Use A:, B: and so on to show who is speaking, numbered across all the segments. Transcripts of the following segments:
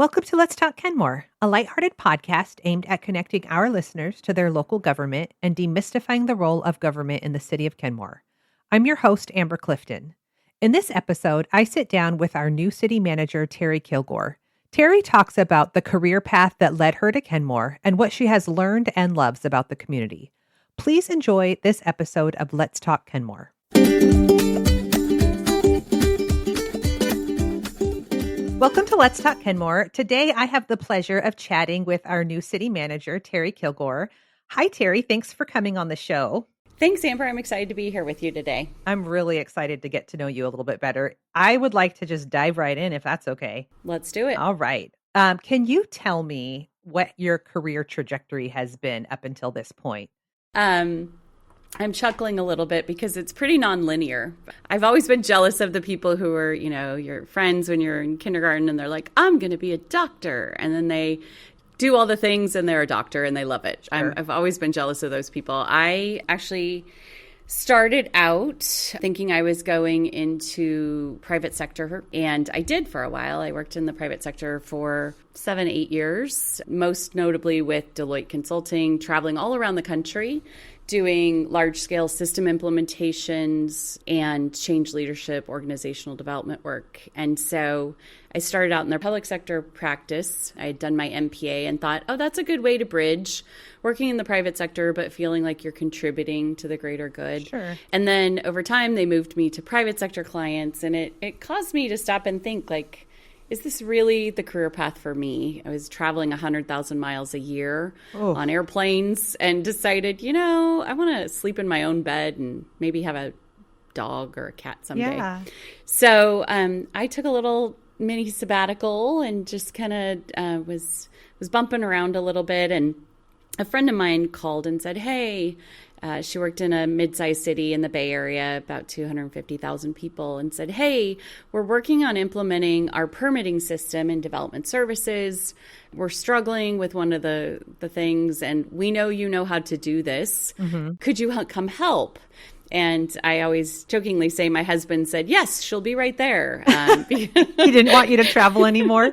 A: Welcome to Let's Talk Kenmore, a lighthearted podcast aimed at connecting our listeners to their local government and demystifying the role of government in the city of Kenmore. I'm your host, Amber Clifton. In this episode, I sit down with our new city manager, Teri Killgore. Teri talks about the career path that led her to Kenmore and what she has learned and loves about the community. Please enjoy this episode of Let's Talk Kenmore. Welcome to Let's Talk Kenmore. Today, I have the pleasure of chatting with our new city manager, Teri Killgore. Hi, Teri. Thanks for coming on the show.
B: Thanks, Amber. I'm excited to be here with you today.
A: I'm really excited to get to know you a little bit better. I would like to just dive right in, if that's okay.
B: Let's do it.
A: All right. Can you tell me what your career trajectory has been up until this point?
B: I'm chuckling a little bit because it's pretty nonlinear. I've always been jealous of the people who are, your friends when you're in kindergarten and they're like, I'm going to be a doctor. And then they do all the things and they're a doctor and they love it.
A: Sure.
B: I've always been jealous of those people. I actually started out thinking I was going into private sector, and I did for a while. I worked in the private sector for 7-8 years, most notably with Deloitte Consulting, traveling all around the country, doing large-scale system implementations and change leadership, organizational development work. And so I started out in their public sector practice. I had done my MPA and thought, oh, that's a good way to bridge working in the private sector, but feeling like you're contributing to the greater good.
A: Sure.
B: And then over time, they moved me to private sector clients, and it caused me to stop and think, like, is this really the career path for me? I was traveling 100,000 miles a year on airplanes and decided, I want to sleep in my own bed and maybe have a dog or a cat someday.
A: Yeah.
B: So I took a little mini sabbatical and just kind of was bumping around a little bit. And a friend of mine called and said, hey, she worked in a mid-sized city in the Bay Area, about 250,000 people, and said, hey, we're working on implementing our permitting system in development services. We're struggling with one of the things, and we know you know how to do this. Mm-hmm. Could you come help? And I always jokingly say my husband said, yes, she'll be right there.
A: He didn't want you to travel anymore?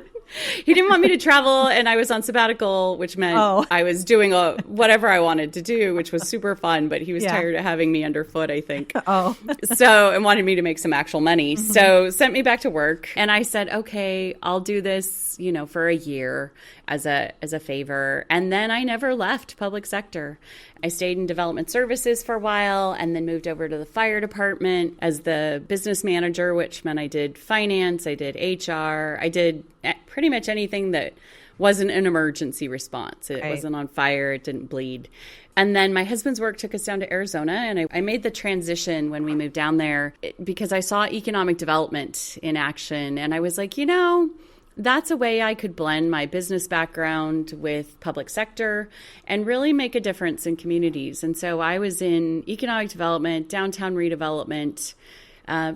B: He didn't want me to travel, and I was on sabbatical, which meant I was doing whatever I wanted to do, which was super fun, but he was tired of having me underfoot, I think. And wanted me to make some actual money. Mm-hmm. So sent me back to work, and I said, okay, I'll do this, for a year as a favor. And then I never left public sector. I stayed in development services for a while and then moved over to the fire department as the business manager, which meant I did finance, I did HR, I did pretty much anything that wasn't an emergency response. It wasn't on fire, it didn't bleed. And then my husband's work took us down to Arizona, and I made the transition when we moved down there because I saw economic development in action, and I was like, that's a way I could blend my business background with public sector and really make a difference in communities. And so I was in economic development, downtown redevelopment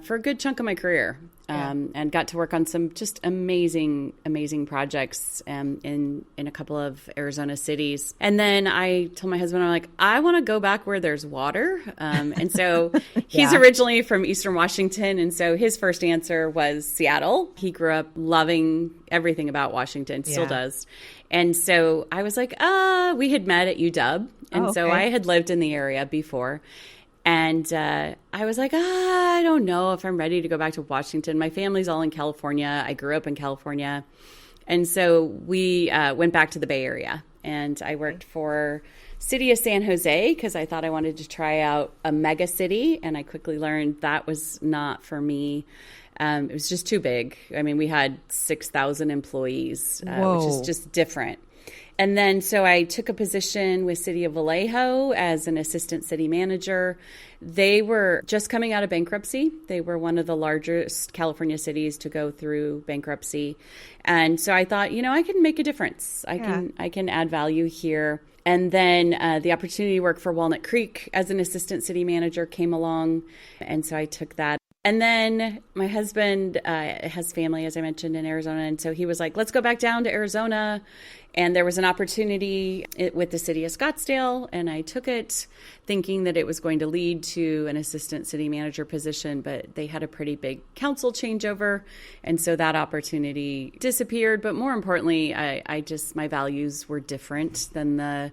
B: for a good chunk of my career, and got to work on some just amazing, amazing projects in a couple of Arizona cities. And then I told my husband, I'm like, I want to go back where there's water. And so he's originally from Eastern Washington. And so his first answer was Seattle. He grew up loving everything about Washington, still does. And so I was like, we had met at UW. And so I had lived in the area before. And I was like, I don't know if I'm ready to go back to Washington. My family's all in California. I grew up in California. And so we went back to the Bay Area. And I worked for City of San Jose because I thought I wanted to try out a mega city. And I quickly learned that was not for me. It was just too big. I mean, we had 6,000 employees, which is just different. And then so I took a position with City of Vallejo as an assistant city manager. They were just coming out of bankruptcy. They were one of the largest California cities to go through bankruptcy. And so I thought, I can make a difference. I can add value here. And then the opportunity to work for Walnut Creek as an assistant city manager came along. And so I took that And then my husband has family, as I mentioned, in Arizona. And so he was like, let's go back down to Arizona. And there was an opportunity with the city of Scottsdale. And I took it thinking that it was going to lead to an assistant city manager position. But they had a pretty big council changeover. And so that opportunity disappeared. But more importantly, my values were different than the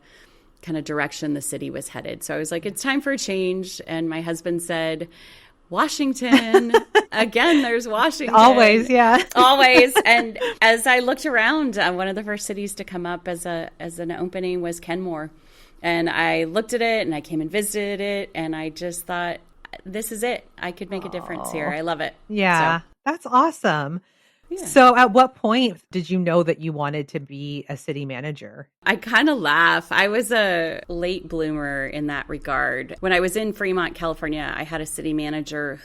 B: kind of direction the city was headed. So I was like, it's time for a change. And my husband said, Washington. Again, there's Washington.
A: Always, yeah.
B: Always. And as I looked around, one of the first cities to come up as an opening was Kenmore. And I looked at it and I came and visited it. And I just thought, this is it. I could make a difference here. I love it.
A: Yeah,
B: so.
A: That's awesome.
B: Yeah.
A: So at what point did you know that you wanted to be a city manager?
B: I kind of laugh. I was a late bloomer in that regard. When I was in Fremont, California, I had a city manager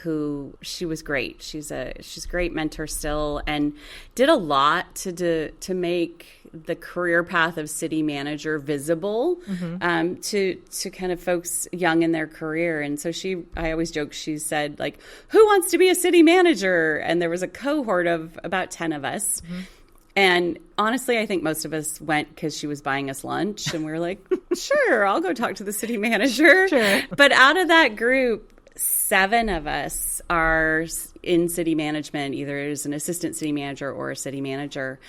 B: she was great. She's a great mentor still, and did a lot to make the career path of city manager visible to kind of folks young in their career. And so I always joke, she said, like, who wants to be a city manager? And there was a cohort of about 10 of us. Mm-hmm. And honestly, I think most of us went because she was buying us lunch, and we were like, sure, I'll go talk to the city manager. Sure. But out of that group, 7 of us are in city management, either as an assistant city manager or a city manager.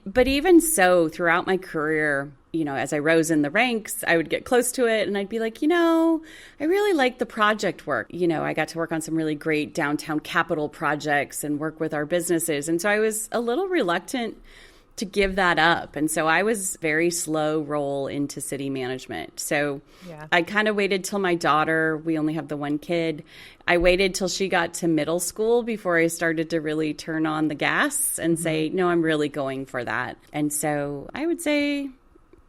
B: But even so, throughout my career, as I rose in the ranks, I would get close to it and I'd be like, I really like the project work. I got to work on some really great downtown capital projects and work with our businesses. And so I was a little reluctant to give that up. And so I was very slow roll into city management. So I kind of waited till my daughter, we only have the one kid. I waited till she got to middle school before I started to really turn on the gas and say, no, I'm really going for that. And so I would say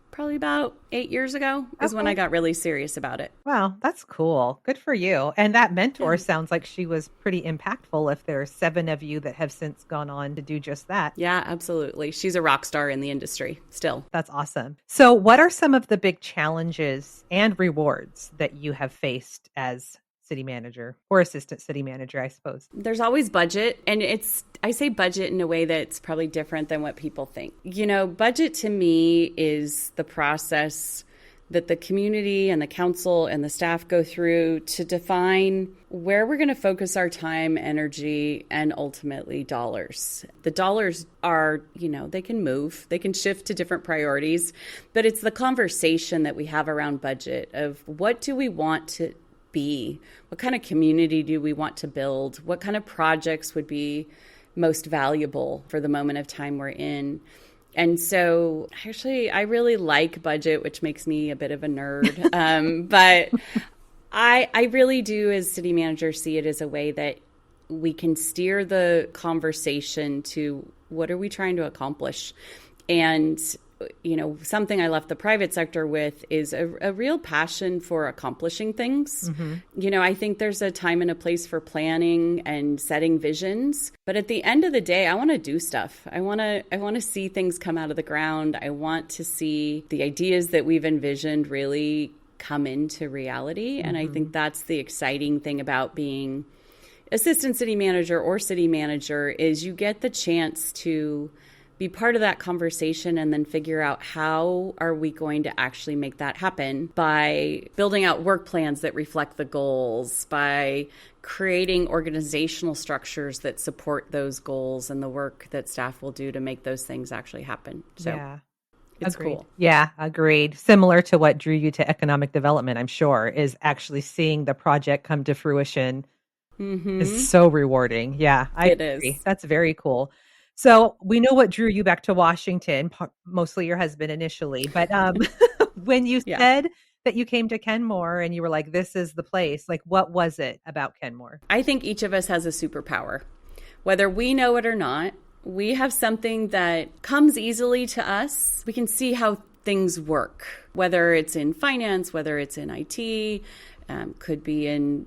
B: probably about 8 years ago is when I got really serious about it.
A: Wow, that's cool. Good for you. And that mentor sounds like she was pretty impactful if there are 7 of you that have since gone on to do just that.
B: Yeah, absolutely. She's a rock star in the industry still.
A: That's awesome. So what are some of the big challenges and rewards that you have faced as city manager or assistant city manager, I suppose?
B: There's always budget. And I say budget in a way that's probably different than what people think. Budget to me is the process that the community and the council and the staff go through to define where we're going to focus our time, energy, and ultimately dollars. The dollars are, they can move, they can shift to different priorities, but it's the conversation that we have around budget of what do we want to be? What kind of community do we want to build? What kind of projects would be most valuable for the moment of time we're in? And so actually, I really like budget, which makes me a bit of a nerd. But I really do, as city manager, see it as a way that we can steer the conversation to what are we trying to accomplish? And something I left the private sector with is a real passion for accomplishing things. Mm-hmm. I think there's a time and a place for planning and setting visions. But at the end of the day, I want to do stuff. I want to see things come out of the ground. I want to see the ideas that we've envisioned really come into reality. Mm-hmm. And I think that's the exciting thing about being assistant city manager or city manager is you get the chance to be part of that conversation and then figure out how are we going to actually make that happen by building out work plans that reflect the goals, by creating organizational structures that support those goals and the work that staff will do to make those things actually happen. So it's
A: agreed.
B: Cool.
A: Yeah, agreed. Similar to what drew you to economic development, I'm sure, is actually seeing the project come to fruition is so rewarding. Yeah, I agree. Is. That's very cool. So we know what drew you back to Washington, mostly your husband initially. But when you said that you came to Kenmore and you were like, this is the place, like, what was it about Kenmore?
B: I think each of us has a superpower. Whether we know it or not, we have something that comes easily to us. We can see how things work, whether it's in finance, whether it's in IT, could be in,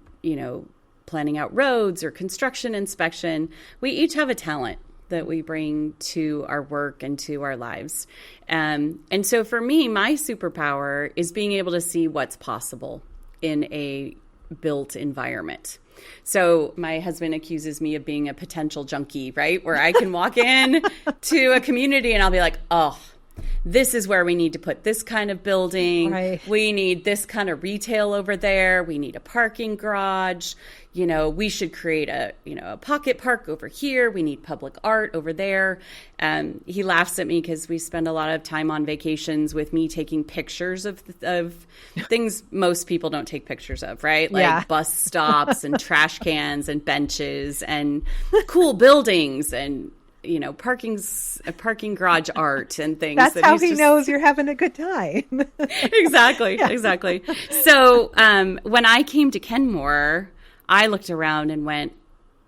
B: planning out roads or construction inspection. We each have a talent that we bring to our work and to our lives. And so for me, my superpower is being able to see what's possible in a built environment. So my husband accuses me of being a potential junkie, right? Where I can walk in to a community and I'll be like, oh, this is where we need to put this kind of building.
A: Right.
B: We need this kind of retail over there. We need a parking garage. We should create a pocket park over here. We need public art over there. He laughs at me because we spend a lot of time on vacations with me taking pictures of things most people don't take pictures of, right? Like bus stops and trash cans and benches and cool buildings and parking garage art and things.
A: That's how he knows you're having a good time.
B: Exactly. So when I came to Kenmore, I looked around and went,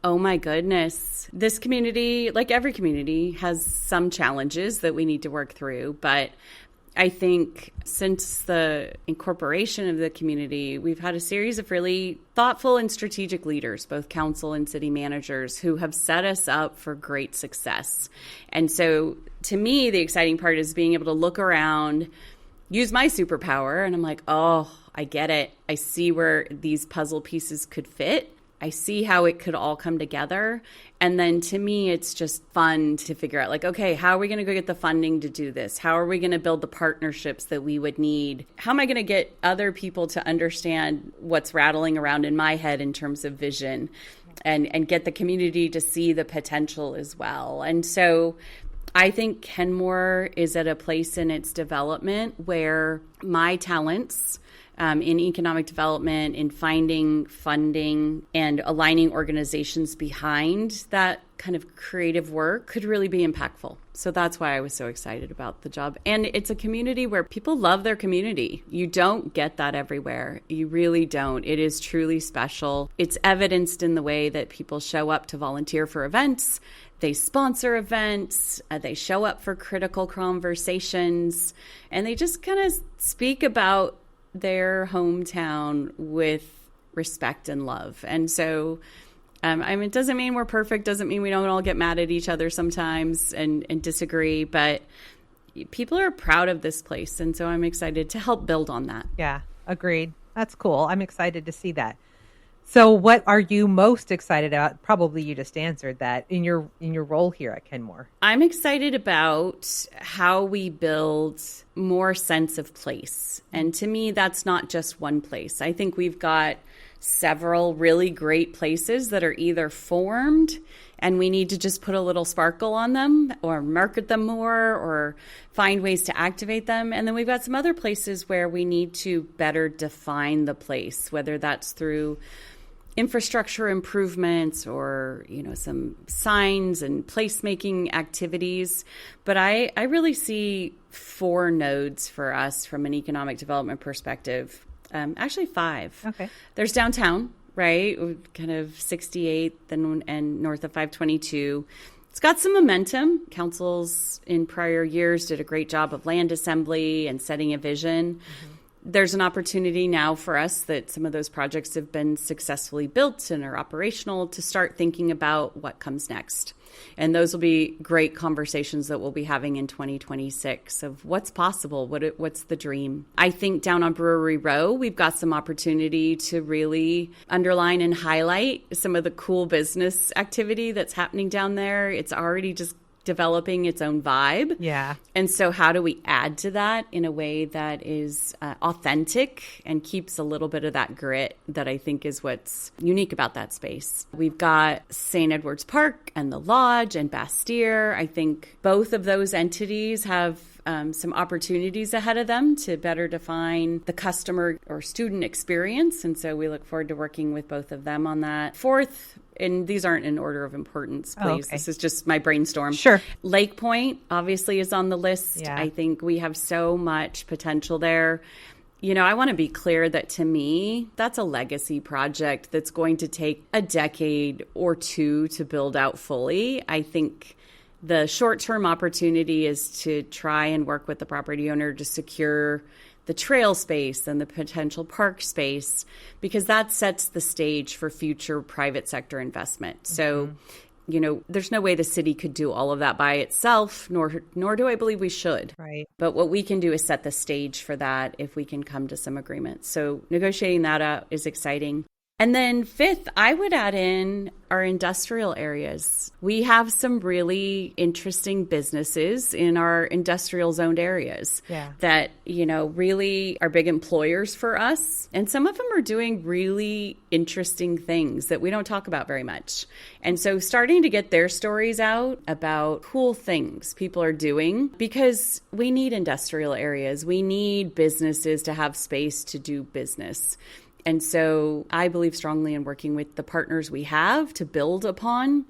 B: oh my goodness, this community, like every community, has some challenges that we need to work through. But I think since the incorporation of the community, we've had a series of really thoughtful and strategic leaders, both council and city managers, who have set us up for great success. And so to me, the exciting part is being able to look around, use my superpower, and I'm like, oh, I get it. I see where these puzzle pieces could fit. I see how it could all come together. And then to me, it's just fun to figure out, like, okay, how are we going to go get the funding to do this? How are we going to build the partnerships that we would need? How am I going to get other people to understand what's rattling around in my head in terms of vision and get the community to see the potential as well? And so I think Kenmore is at a place in its development where my talents in economic development, in finding funding and aligning organizations behind that kind of creative work could really be impactful. So that's why I was so excited about the job. And it's a community where people love their community. You don't get that everywhere. You really don't. It is truly special. It's evidenced in the way that people show up to volunteer for events. They sponsor events, they show up for critical conversations, and they just kind of speak about their hometown with respect and love. And so, it doesn't mean we're perfect, doesn't mean we don't all get mad at each other sometimes and disagree, but people are proud of this place. And so I'm excited to help build on that.
A: Yeah, agreed. That's cool. I'm excited to see that. So what are you most excited about? Probably you just answered that in your role here at Kenmore.
B: I'm excited about how we build more sense of place. And to me, that's not just one place. I think we've got several really great places that are either formed and we need to just put a little sparkle on them or market them more or find ways to activate them. And then we've got some other places where we need to better define the place, whether that's through infrastructure improvements or, some signs and placemaking activities. But I really see 4 nodes for us from an economic development perspective. Actually 5.
A: Okay.
B: There's downtown, right? Kind of 68th and north of 522. It's got some momentum. Councils in prior years did a great job of land assembly and setting a vision. Mm-hmm. There's an opportunity now for us that some of those projects have been successfully built and are operational to start thinking about what comes next. And those will be great conversations that we'll be having in 2026 of what's possible, what's the dream. I think down on Brewery Row, we've got some opportunity to really underline and highlight some of the cool business activity that's happening down there. It's already just developing its own vibe.
A: Yeah.
B: And so how do we add to that in a way that is authentic and keeps a little bit of that grit that I think is what's unique about that space? We've got St. Edward's Park and the Lodge and Bastille. I think both of those entities have some opportunities ahead of them to better define the customer or student experience. And so we look forward to working with both of them on that. Fourth, and these aren't in order of importance, please.
A: Oh, okay.
B: This is just my brainstorm.
A: Sure.
B: Lake Point obviously is on the list.
A: Yeah.
B: I think we have so much potential there. I want to be clear that to me, that's a legacy project that's going to take a decade or 2 to build out fully. I think the short-term opportunity is to try and work with the property owner to secure the trail space and the potential park space, because that sets the stage for future private sector investment. So, there's no way the city could do all of that by itself, nor do I believe we should.
A: Right.
B: But what we can do is set the stage for that if we can come to some agreement. So negotiating that out is exciting. And then fifth, I would add in our industrial areas. We have some really interesting businesses in our industrial zoned areas that, really are big employers for us. And some of them are doing really interesting things that we don't talk about very much. And so starting to get their stories out about cool things people are doing, because we need industrial areas. We need businesses to have space to do business. And so I believe strongly in working with the partners we have to build upon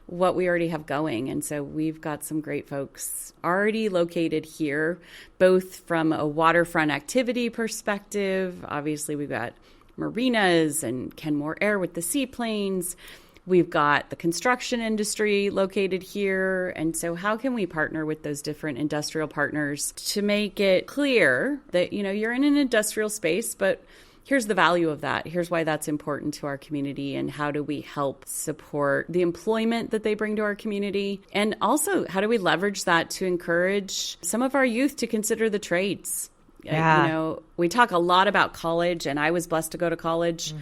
B: what we already have going. And so we've got some great folks already located here, both from a waterfront activity perspective. Obviously, we've got marinas and Kenmore Air with the seaplanes. We've got the construction industry located here. And so how can we partner with those different industrial partners to make it clear that, you're in an industrial space, but here's the value of that. Here's why that's important to our community, and how do we help support the employment that they bring to our community? And also, how do we leverage that to encourage some of our youth to consider the trades?
A: Yeah.
B: We talk a lot about college, and I was blessed to go to college,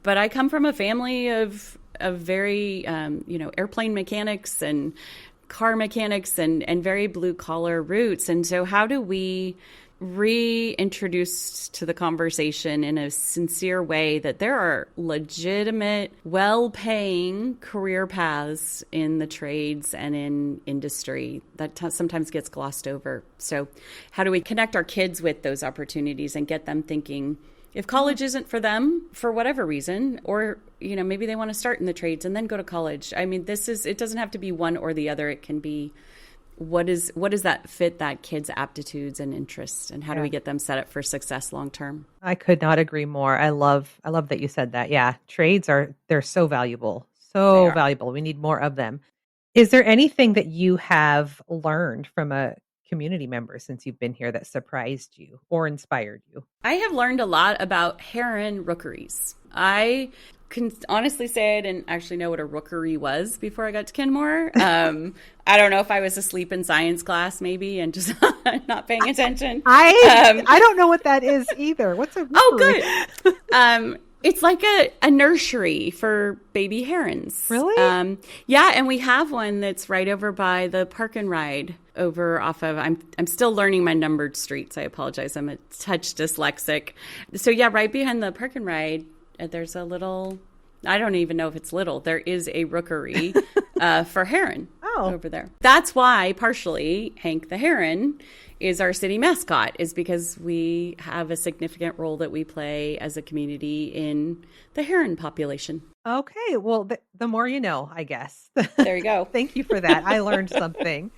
B: but I come from a family of very, airplane mechanics and car mechanics and very blue collar roots. And so how do we reintroduced to the conversation in a sincere way that there are legitimate, well-paying career paths in the trades and in industry that sometimes gets glossed over. So how do we connect our kids with those opportunities and get them thinking, if college isn't for them for whatever reason, or maybe they want to start in the trades and then go to college. I mean, it doesn't have to be one or the other. It can be what does that fit that kid's aptitudes and interests, and how do we get them set up for success long term?
A: I could not agree more. I love that you said that. Yeah, trades they're so valuable. So valuable. We need more of them. Is there anything that you have learned from a community member since you've been here that surprised you or inspired you?
B: I have learned a lot about heron rookeries. I can honestly say I didn't actually know what a rookery was before I got to Kenmore. I don't know if I was asleep in science class maybe and just not paying attention.
A: I don't know what that is either. What's a rookery?
B: Oh, good. It's like a nursery for baby herons.
A: Really?
B: Yeah, and we have one that's right over by the Park and Ride over off of, I'm still learning my numbered streets. I apologize. I'm a touch dyslexic. So yeah, right behind the Park and Ride, there's a little, I don't even know if it's little, there is a rookery for heron over there. That's why partially Hank the heron is our city mascot, is because we have a significant role that we play as a community in the heron population.
A: Okay, well, the more you know, I guess.
B: There you go.
A: Thank you for that. I learned something.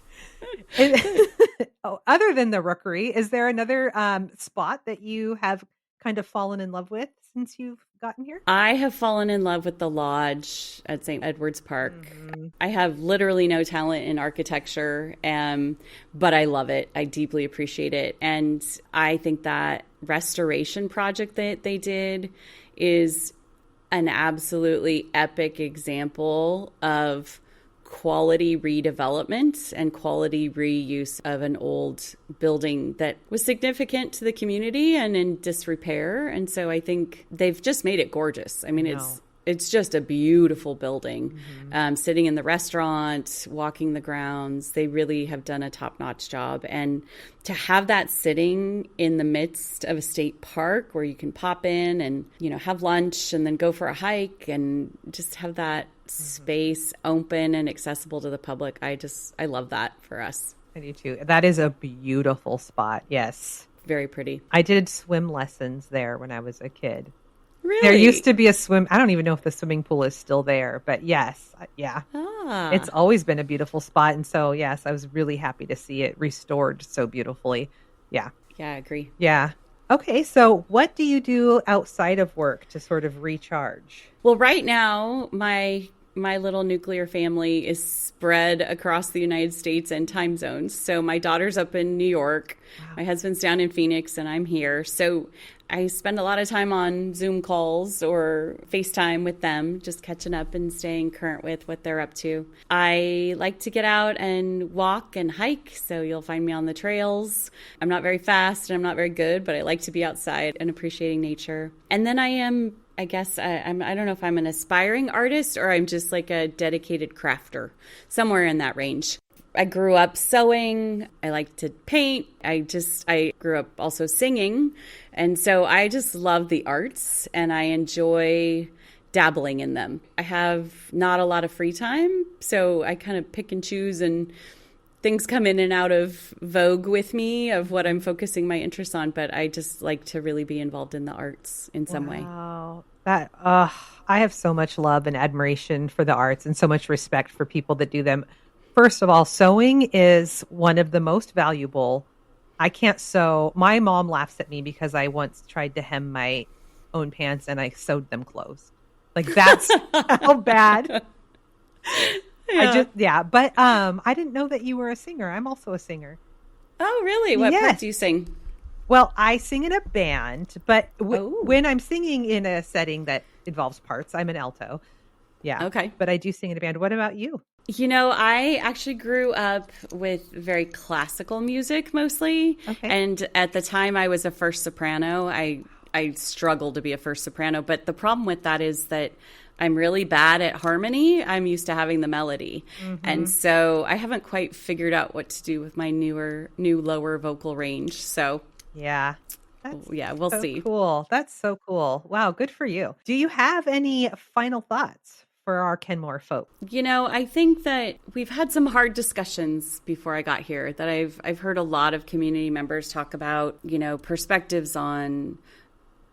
A: Other than the rookery, is there another spot that you have kind of fallen in love with since you've gotten here?
B: I have fallen in love with the lodge at St. Edward's Park. I have literally no talent in architecture, but I love it. I deeply appreciate it. And I think that restoration project that they did is an absolutely epic example of quality redevelopment and quality reuse of an old building that was significant to the community and in disrepair. And so I think they've just made it gorgeous. I mean, it's just a beautiful building. Sitting in the restaurant, walking the grounds, they really have done a top-notch job. And to have that sitting in the midst of a state park where you can pop in and, have lunch and then go for a hike and just have that space open and accessible to the public. I love that for us.
A: I do too. That is a beautiful spot. Yes.
B: Very pretty.
A: I did swim lessons there when I was a kid.
B: Really?
A: There used to be I don't even know if the swimming pool is still there, but yes. Yeah. It's always been a beautiful spot. And so, yes, I was really happy to see it restored so beautifully. Yeah.
B: Yeah, I agree.
A: Yeah. Okay. So what do you do outside of work to sort of recharge?
B: Well, right now, my little nuclear family is spread across the United States and time zones. So my daughter's up in New York. Wow. My husband's down in Phoenix, and I'm here. So I spend a lot of time on Zoom calls or FaceTime with them, just catching up and staying current with what they're up to. I like to get out and walk and hike, so you'll find me on the trails. I'm not very fast and I'm not very good, but I like to be outside and appreciating nature. And then I am I guess I don't know if I'm an aspiring artist or I'm just like a dedicated crafter, somewhere in that range. I grew up sewing. I like to paint. I grew up also singing. And so I just love the arts and I enjoy dabbling in them. I have not a lot of free time, so I kind of pick and choose, and things come in and out of vogue with me of what I'm focusing my interest on, but I just like to really be involved in the arts in some way.
A: Wow. I have so much love and admiration for the arts and so much respect for people that do them. First of all, sewing is one of the most valuable. I can't sew. My mom laughs at me because I once tried to hem my own pants and I sewed them closed. Like that's how bad. But I didn't know that you were a singer. I'm also a singer.
B: Oh, really? What part do you sing?
A: Well, I sing in a band, but when I'm singing in a setting that involves parts, I'm an alto. Yeah.
B: Okay.
A: But I do sing in a band. What about you?
B: I actually grew up with very classical music mostly. Okay. And at the time I was a first soprano. I struggled to be a first soprano, but the problem with that is that I'm really bad at harmony. I'm used to having the melody. Mm-hmm. And so I haven't quite figured out what to do with my new lower vocal range. So
A: yeah,
B: we'll see.
A: Cool. That's so cool. Wow. Good for you. Do you have any final thoughts for our Kenmore folk?
B: I think that we've had some hard discussions before I got here that I've heard a lot of community members talk about, perspectives on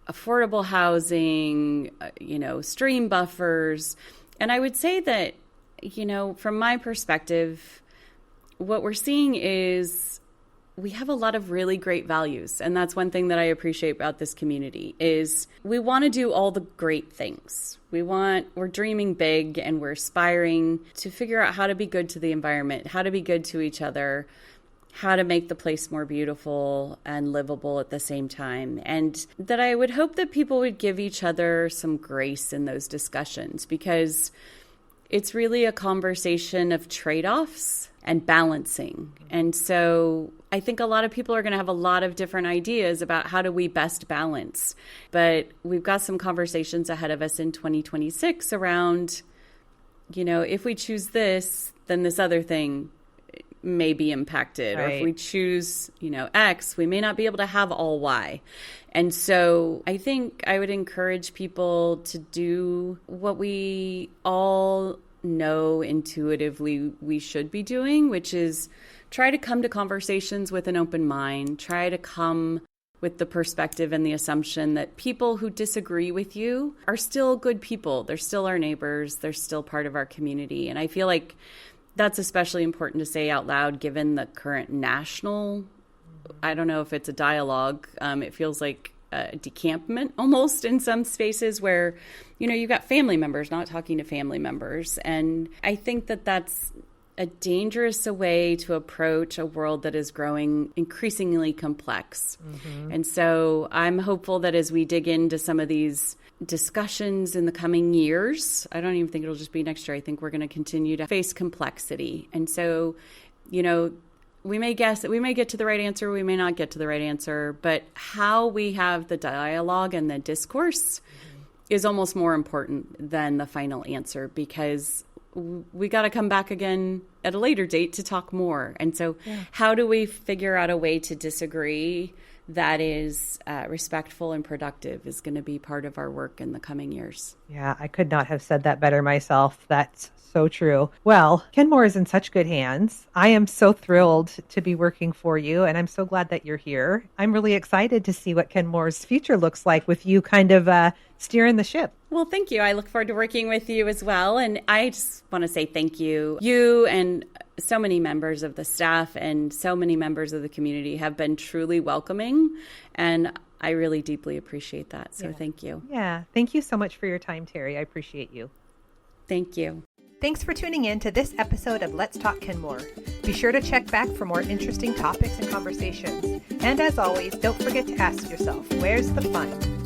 B: affordable housing, stream buffers. And I would say that, from my perspective, what we're seeing is we have a lot of really great values. And that's one thing that I appreciate about this community is we want to do all the great things. We're dreaming big and we're aspiring to figure out how to be good to the environment, how to be good to each other, how to make the place more beautiful and livable at the same time. And that I would hope that people would give each other some grace in those discussions, because it's really a conversation of trade-offs and balancing. And so I think a lot of people are going to have a lot of different ideas about how do we best balance. But we've got some conversations ahead of us in 2026 around, if we choose this, then this other thing may be impacted. Right. Or if we choose, X, we may not be able to have all Y. And so I think I would encourage people to do what we all know intuitively we should be doing, which is try to come to conversations with an open mind, try to come with the perspective and the assumption that people who disagree with you are still good people. They're still our neighbors. They're still part of our community. And I feel like that's especially important to say out loud, given the current national, I don't know if it's a dialogue. It feels like a decampment almost in some spaces where, you've got family members not talking to family members. And I think that that's a dangerous way to approach a world that is growing increasingly complex. Mm-hmm. And so I'm hopeful that as we dig into some of these discussions in the coming years, I don't even think it'll just be next year. I think we're going to continue to face complexity. And so, we may get to the right answer, we may not get to the right answer, but how we have the dialogue and the discourse is almost more important than the final answer, because we got to come back again at a later date to talk more. And so how do we figure out a way to disagree that is respectful and productive is going to be part of our work in the coming years.
A: Yeah, I could not have said that better myself. That's so true. Well, Kenmore is in such good hands. I am so thrilled to be working for you, and I'm so glad that you're here. I'm really excited to see what Kenmore's future looks like with you kind of steering the ship.
B: Well, thank you. I look forward to working with you as well. And I just want to say thank you. You and so many members of the staff and so many members of the community have been truly welcoming. And I really deeply appreciate that. So thank you.
A: Yeah. Thank you so much for your time, Teri. I appreciate you.
B: Thank you.
A: Thanks for tuning in to this episode of Let's Talk Kenmore. Be sure to check back for more interesting topics and conversations. And as always, don't forget to ask yourself, where's the fun?